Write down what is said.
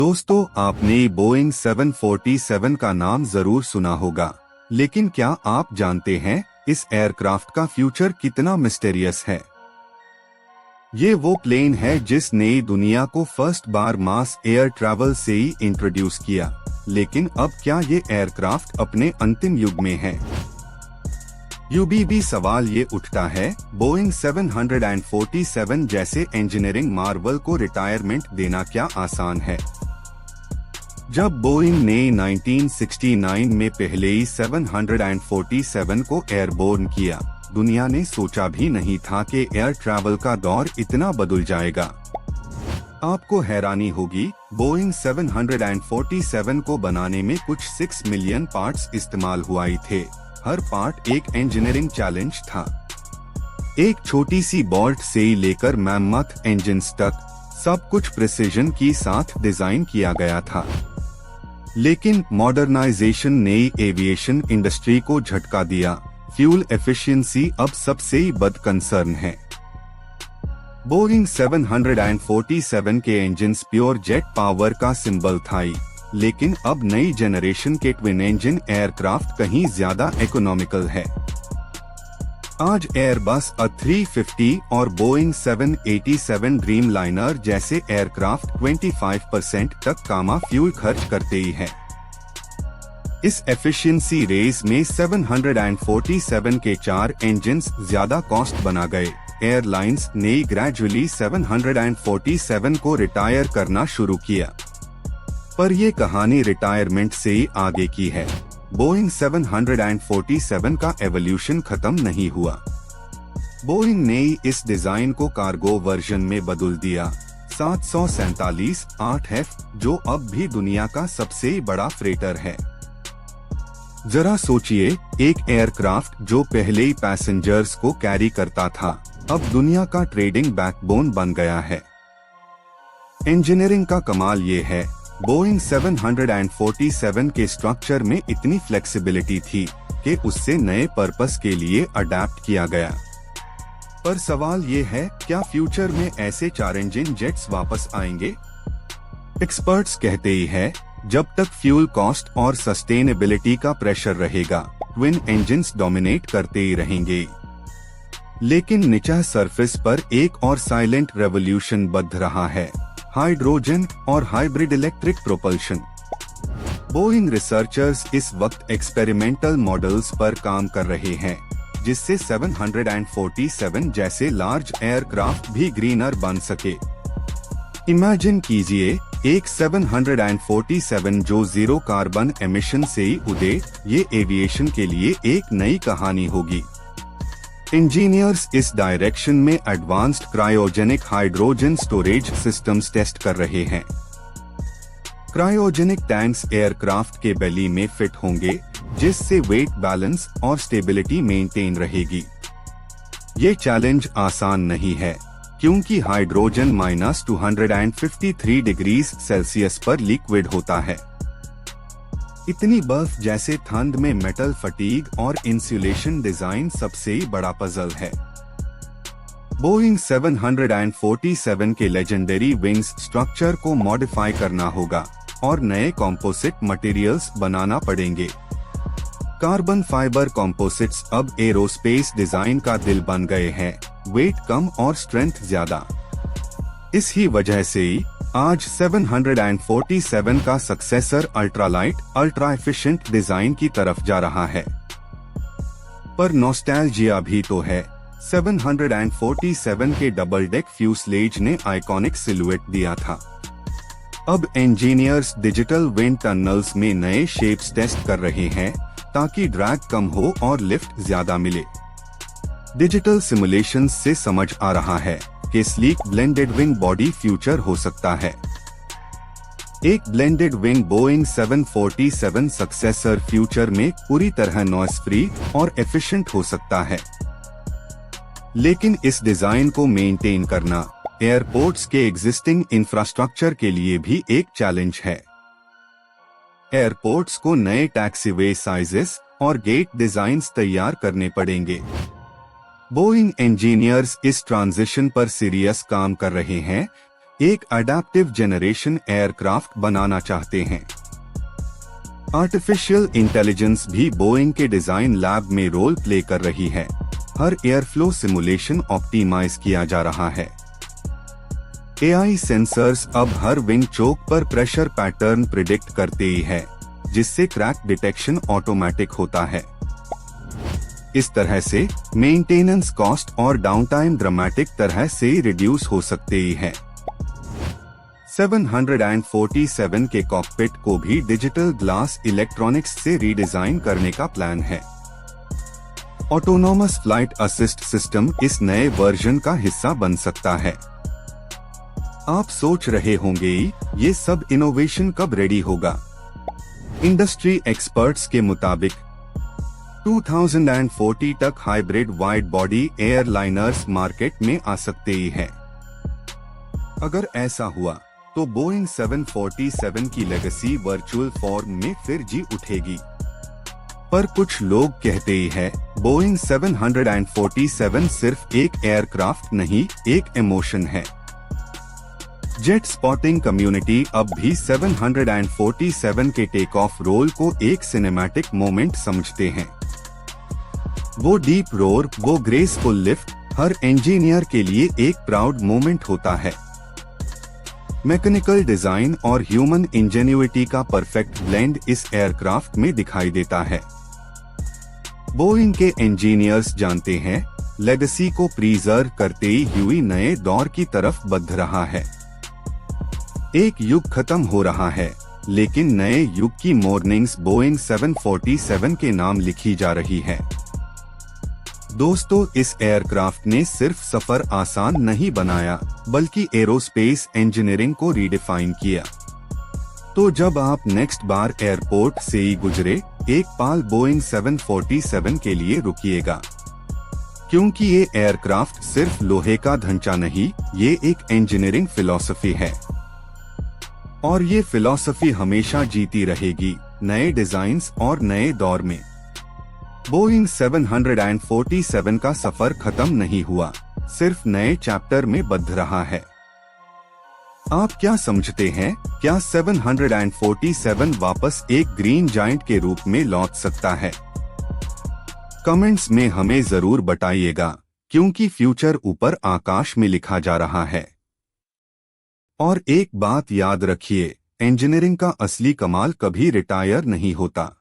दोस्तों, आपने बोइंग 747 का नाम जरूर सुना होगा, लेकिन क्या आप जानते हैं इस एयरक्राफ्ट का फ्यूचर कितना मिस्टेरियस है। ये वो प्लेन है जिसने दुनिया को फर्स्ट बार मास एयर ट्रैवल से ही इंट्रोड्यूस किया, लेकिन अब क्या ये एयरक्राफ्ट अपने अंतिम युग में है। यूबीबी सवाल ये उठता है, बोइंग 747 जैसे इंजीनियरिंग मार्वल को रिटायरमेंट देना क्या आसान है। जब बोइंग ने 1969 में पहले ही 747 को एयरबोर्न किया, दुनिया ने सोचा भी नहीं था कि एयर ट्रैवल का दौर इतना बदल जाएगा। आपको हैरानी होगी, बोइंग 747 को बनाने में कुछ 6 मिलियन पार्ट्स इस्तेमाल हुआ ही थे। हर पार्ट एक इंजीनियरिंग चैलेंज था। एक छोटी सी बोल्ट से लेकर मैमथ इंजन्स तक सब कुछ प्रिसिजन की साथ डिजाइन किया गया था। लेकिन मॉडर्नाइजेशन ने एविएशन इंडस्ट्री को झटका दिया। फ्यूल एफिशिएंसी अब सबसे बड़ कंसर्न है। बोइंग 747 के इंजन्स प्योर जेट पावर का सिंबल था, लेकिन अब नई जनरेशन के ट्विन इंजन एयरक्राफ्ट कहीं ज्यादा इकोनॉमिकल है। आज एयरबस A350 और बोइंग 787 ड्रीमलाइनर जैसे एयरक्राफ्ट 25% तक कम फ्यूल खर्च करते ही है। इस एफिशिएंसी रेस में 747 के 4 इंजन्स ज्यादा कॉस्ट बना गए। एयरलाइंस ने ग्रेजुअली 747 को रिटायर करना शुरू किया, पर ये कहानी रिटायरमेंट से ही आगे की है। बोइंग 747 का एवोल्यूशन खत्म नहीं हुआ। बोइंग ने इस डिजाइन को कार्गो वर्जन में बदल दिया। 747-8F, जो अब भी दुनिया का सबसे बड़ा फ्रेटर है। जरा सोचिए, एक एयरक्राफ्ट जो पहले ही पैसेंजर्स को कैरी करता था, अब दुनिया का ट्रेडिंग बैकबोन बन गया है। इंजीनियरिंग का कमाल ये है, बोइंग 747 के स्ट्रक्चर में इतनी फ्लेक्सिबिलिटी थी कि उससे नए पर्पस के लिए अडेप्ट किया गया। पर सवाल ये है, क्या फ्यूचर में ऐसे 4 इंजन जेट्स वापस आएंगे? एक्सपर्ट्स कहते ही है, जब तक फ्यूल कॉस्ट और सस्टेनेबिलिटी का प्रेशर रहेगा, ट्विन इंजन्स डोमिनेट करते ही रहेंगे। लेकिन नीचे सरफेस पर एक और साइलेंट रेवोल्यूशन बढ़ रहा है, हाइड्रोजन और hybrid electric propulsion. Boeing researchers इस वक्त एक्सपेरिमेंटल मॉडल्स पर काम कर रहे हैं, जिससे 747 जैसे लार्ज एयरक्राफ्ट भी ग्रीनर बन सके। इमेजिन कीजिए, एक 747 जो जीरो कार्बन एमिशन से ही उड़े। ये एविएशन के लिए एक नई कहानी होगी। इंजीनियर्स इस डायरेक्शन में advanced cryogenic hydrogen storage systems test कर रहे हैं। क्रायोजेनिक टैंक्स एयरक्राफ्ट के बेली में फिट होंगे, जिससे वेट बैलेंस और स्टेबिलिटी मेंटेन रहेगी। ये चैलेंज आसान नहीं है, क्योंकि हाइड्रोजन -253 डिग्री सेल्सियस पर लिक्विड होता है। इतनी बर्फ जैसे ठंड में मेटल फटीग और इंसुलेशन डिजाइन सबसे बड़ा पजल है। बोइंग 747 के लेजेंडरी विंग्स स्ट्रक्चर को मॉडिफाई करना होगा और नए कॉम्पोजिट मटेरियल्स बनाना पड़ेंगे। कार्बन फाइबर कॉम्पोजिट्स अब एरोस्पेस डिजाइन का दिल बन गए हैं, वेट कम और स्ट्रेंथ ज्यादा। इस ही वजह से आज 747 का successor ultralight, ultra efficient design की तरफ जा रहा है। पर नॉस्टैल्जिया भी तो है। 747 के डबल डेक फ्यूसलेज ने आइकॉनिक सिलुएट दिया था। अब इंजीनियर्स डिजिटल विंड टनल्स में नए शेप्स टेस्ट कर रहे हैं, ताकि ड्रैग कम हो और लिफ्ट ज्यादा मिले। डिजिटल सिमुलेशंस से समझ आ रहा है कि sleek blended wing body future हो सकता है। एक blended wing Boeing 747 successor future में पूरी तरह नॉइस फ्री और एफिशिएंट हो सकता है। लेकिन इस डिजाइन को मेंटेन करना एयरपोर्ट्स के एग्जिस्टिंग इंफ्रास्ट्रक्चर के लिए भी एक चैलेंज है। एयरपोर्ट्स को नए टैक्सीवे साइजेस और गेट डिजाइन्स तैयार करने पड़ेंगे। बोइंग इंजीनियर्स इस ट्रांजिशन पर सीरियस काम कर रहे हैं। एक अडैप्टिव जनरेशन एयरक्राफ्ट बनाना चाहते हैं। आर्टिफिशियल इंटेलिजेंस भी बोइंग के डिजाइन लैब में रोल प्ले कर रही है। हर एयरफ्लो सिमुलेशन ऑप्टिमाइज किया जा रहा है। एआई सेंसर्स अब हर विंग चोक पर प्रेशर पैटर्न प्रिडिक्ट करते ही है, जिससे क्रैक डिटेक्शन ऑटोमेटिक होता है। इस तरह से मेंटेनेंस कॉस्ट और डाउनटाइम ड्रामेटिक तरह से रिड्यूस हो सकते ही है। 747 के कॉकपिट को भी डिजिटल ग्लास इलेक्ट्रॉनिक्स से रीडिजाइन करने का प्लान है। ऑटोनॉमस फ्लाइट असिस्ट सिस्टम इस नए वर्जन का हिस्सा बन सकता है। आप सोच रहे होंगे ये सब इनोवेशन कब रेडी होगा? इंडस्ट्री एक्सपर्ट्स के मुताबिक 2040 तक hybrid wide body airliners market में आ सकते ही है। अगर ऐसा हुआ तो बोइंग 747 की लेगेसी वर्चुअल फॉर्म में फिर जी उठेगी। पर कुछ लोग कहते ही है बोइंग 747 सिर्फ एक एयरक्राफ्ट नहीं, एक इमोशन है। जेट स्पॉटिंग कम्युनिटी अब भी 747 के टेक ऑफ रोल को एक सिनेमैटिक मोमेंट समझते हैं। वो डीप रोर, वो ग्रेसफुल लिफ्ट हर इंजीनियर के लिए एक प्राउड मोमेंट होता है। मैकेनिकल डिजाइन और ह्यूमन इंजेन्युइटी का परफेक्ट ब्लेंड इस एयरक्राफ्ट में दिखाई देता है। बोइंग के इंजीनियर्स जानते हैं लेगेसी को प्रिजर्व करते ही ह्यूई नए दौर की तरफ बढ़ रहा है। एक युग खत्म हो रहा है, लेकिन नए युग की मॉर्निंग्स बोइंग 747 के नाम लिखी जा रही है। दोस्तों, इस एयरक्राफ्ट ने सिर्फ सफर आसान नहीं बनाया, बल्कि एरोस्पेस इंजीनियरिंग को रीडिफाइन किया। तो जब आप नेक्स्ट बार एयरपोर्ट से ही गुजरे, एक पाल बोइंग 747 के लिए रुकिएगा, क्योंकि ये एयरक्राफ्ट सिर्फ लोहे का ढांचा नहीं, ये एक इंजीनियरिंग फिलॉसफी है। और ये फिलॉसफी हमेशा जीती रहेगी, नए डिजाइन्स और नए दौर में। बोइंग 747 का सफर खत्म नहीं हुआ, सिर्फ नए चैप्टर में बढ़ रहा है। आप क्या समझते हैं, क्या 747 वापस एक ग्रीन जायंट के रूप में लौट सकता है? कमेंट्स में हमें जरूर बताइएगा, क्योंकि फ्यूचर ऊपर आकाश में लिखा जा रहा है। और एक बात याद रखिए, इंजीनियरिंग का असली कमाल कभी रिटायर नहीं होता।